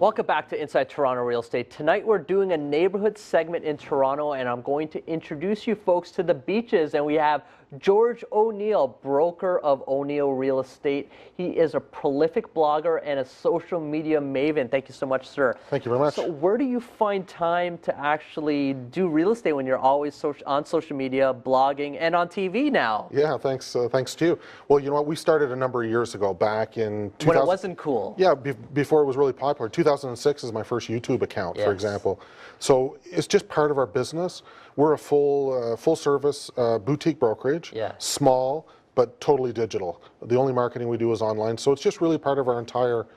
Welcome back to Inside Toronto Real Estate. Tonight we're doing a neighborhood segment in Toronto, and I'm going to introduce you folks to the beaches. And we have George O'Neill, broker of O'Neill Real Estate. He is a prolific blogger and a social media maven. Thank you so much, sir. Thank you very much. So where do you find time to actually do real estate when you're always on social media, blogging, and on TV now? Yeah, thanks to you. Well, you know what, we started a number of years ago, back in 2000. When it wasn't cool. Yeah, before it was really popular. 2006 is my first YouTube account, for example. So it's just part of our business. We're a full service boutique brokerage, small but totally digital. The only marketing we do is online, so it's just really part of our entire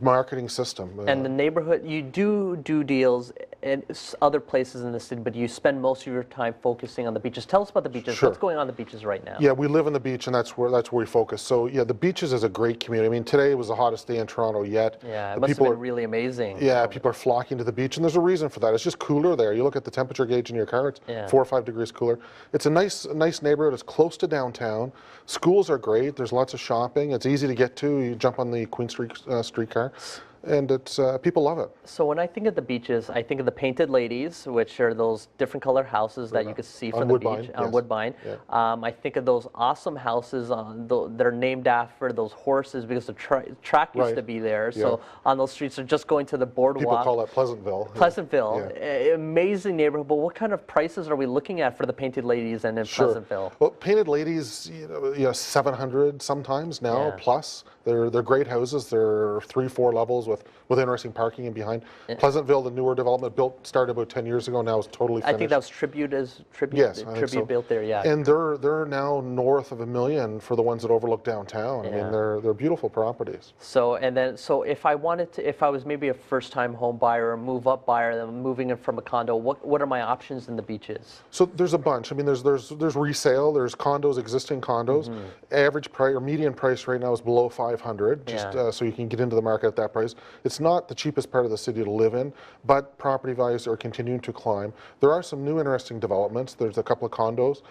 marketing system. And the neighborhood, you do deals in other places in the city, but you spend most of your time focusing on the beaches. Tell us about the beaches. Sure. What's going on the beaches right now? Yeah, we live on the beach, and that's where we focus. So yeah, the beaches is a great community. I mean, today was the hottest day in Toronto yet. Yeah, it must have been really amazing. Yeah, people are flocking to the beach, and there's a reason for that. It's just cooler there. You look at the temperature gauge in your car; it's 4 or 5 degrees cooler. It's a nice neighborhood. It's close to downtown. Schools are great. There's lots of shopping. It's easy to get to. You jump on the Queen Street streetcar. And it's people love it. So when I think of the beaches, I think of the Painted Ladies, which are those different color houses that you can see from the beach on Woodbine. Yeah. I think of those awesome houses that are named after those horses because the track used to be there. So on those streets, they're just going to the boardwalk. People call that Pleasantville. Pleasantville, amazing neighborhood. But what kind of prices are we looking at for the Painted Ladies and in Pleasantville? Well, Painted Ladies, you know, 700 sometimes now plus. They're great houses. They're 3-4 levels with interesting parking in behind. Pleasantville, the newer development started about 10 years ago. Now it's totally finished. I think that was Tribute built there, yeah. And they're now north of $1 million for the ones that overlook downtown. I mean, they're beautiful properties. So if I wanted to, if I was maybe a first-time home buyer or move-up buyer, then moving in from a condo, what are my options in the beaches? So there's a bunch. I mean, there's resale. There's condos, existing condos. Average price or median price right now is below 500. Just so you can get into the market at that price. It's not the cheapest part of the city to live in, but property values are continuing to climb. There are some new interesting developments. There's a couple of condos,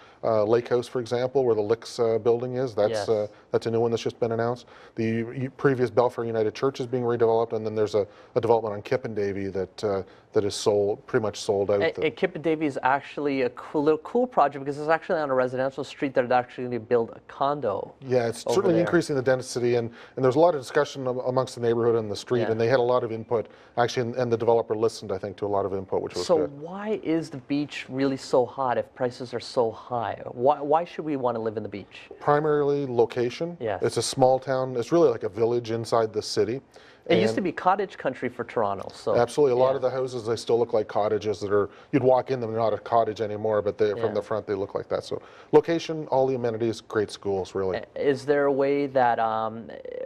Lake House, for example, where the Licks building is. That's a new one that's just been announced. The previous Belfair United Church is being redeveloped, and then there's a development on Kippendavie that is pretty much sold out. And Kippendavie is actually a cool project because it's actually on a residential street that actually going to build a condo. Yeah, it's certainly increasing the density, and there's a lot of discussion amongst the neighborhood and the street, and they had a lot of input actually, and the developer listened, I think, to a lot of input, which was good. So why is the beach really so hot if prices are so high? Why should we want to live in the beach? Primarily location. Yes. It's a small town. It's really like a village inside the city. It used to be cottage country for Toronto. So absolutely, a lot of the houses, they still look like cottages that are, you'd walk in them, they're not a cottage anymore, but from the front they look like that. So location, all the amenities, great schools, really. Is there a way that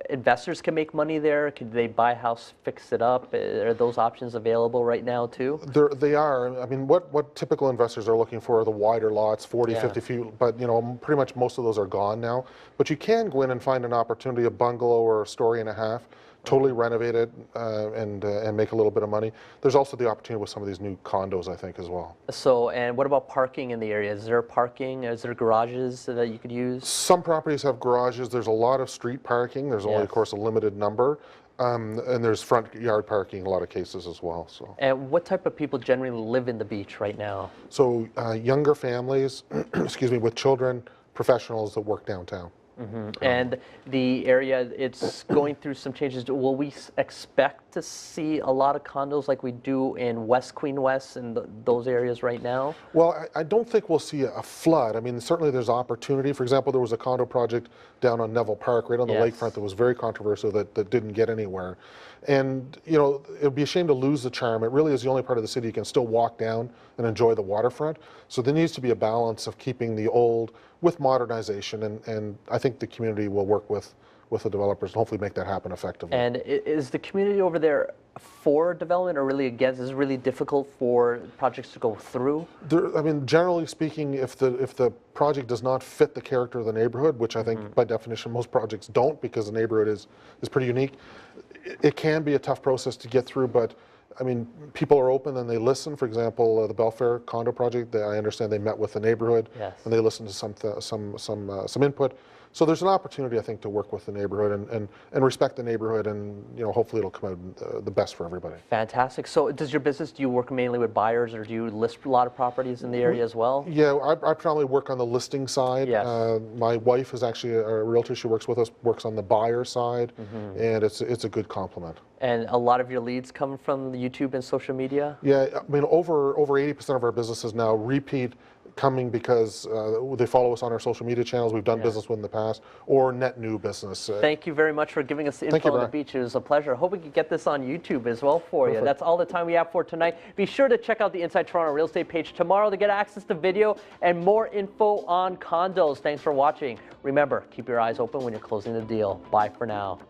investors can make money there? Could they buy a house, fix it up? Are those options available right now too? They are. I mean, what typical investors are looking for are the wider lots, 40, 50 feet, but you know, pretty much most of those are gone now. But you can go in and find an opportunity, a bungalow or a story and a half, totally renovate it and make a little bit of money. There's also the opportunity with some of these new condos, I think, as well. So, and what about parking in the area? Is there parking? Is there garages that you could use? Some properties have garages. There's a lot of street parking. There's only, of course, a limited number. And there's front yard parking in a lot of cases as well. So. And what type of people generally live in the beach right now? So younger families, excuse me, with children, professionals that work downtown. And the area, it's going through some changes. Will we expect to see a lot of condos like we do in West Queen West and those areas right now? Well, I don't think we'll see a flood. I mean, certainly there's opportunity. For example, there was a condo project down on Neville Park, right on the lakefront, that was very controversial that didn't get anywhere. And, you know, it would be a shame to lose the charm. It really is the only part of the city you can still walk down and enjoy the waterfront. So there needs to be a balance of keeping the old with modernization, and I think the community will work with the developers and hopefully make that happen effectively. And is the community over there for development or really against? Is it really difficult for projects to go through? I mean, generally speaking, if the project does not fit the character of the neighborhood, which I think by definition most projects don't because the neighborhood is pretty unique, it can be a tough process to get through, but I mean, people are open and they listen. For example, the Belfair condo project, I understand they met with the neighborhood and they listened to some input. So there's an opportunity, I think, to work with the neighborhood and respect the neighborhood, and hopefully it'll come out the best for everybody. Fantastic. So does your business, do you work mainly with buyers, or do you list a lot of properties in the area as well? Yeah, I probably work on the listing side. Yes. My wife is actually a realtor. She works with us, works on the buyer side, and it's a good complement. And a lot of your leads come from the YouTube and social media? Yeah, I mean, over 80% of our business is now repeat, coming because they follow us on our social media channels. We've done business with in the past, or net new business. Thank you very much for giving us the info on the beach. It was a pleasure. Hope we could get this on YouTube as well for you. That's all the time we have for tonight. Be sure to check out the Inside Toronto Real Estate page tomorrow to get access to video and more info on condos. Thanks for watching. Remember, keep your eyes open when you're closing the deal. Bye for now.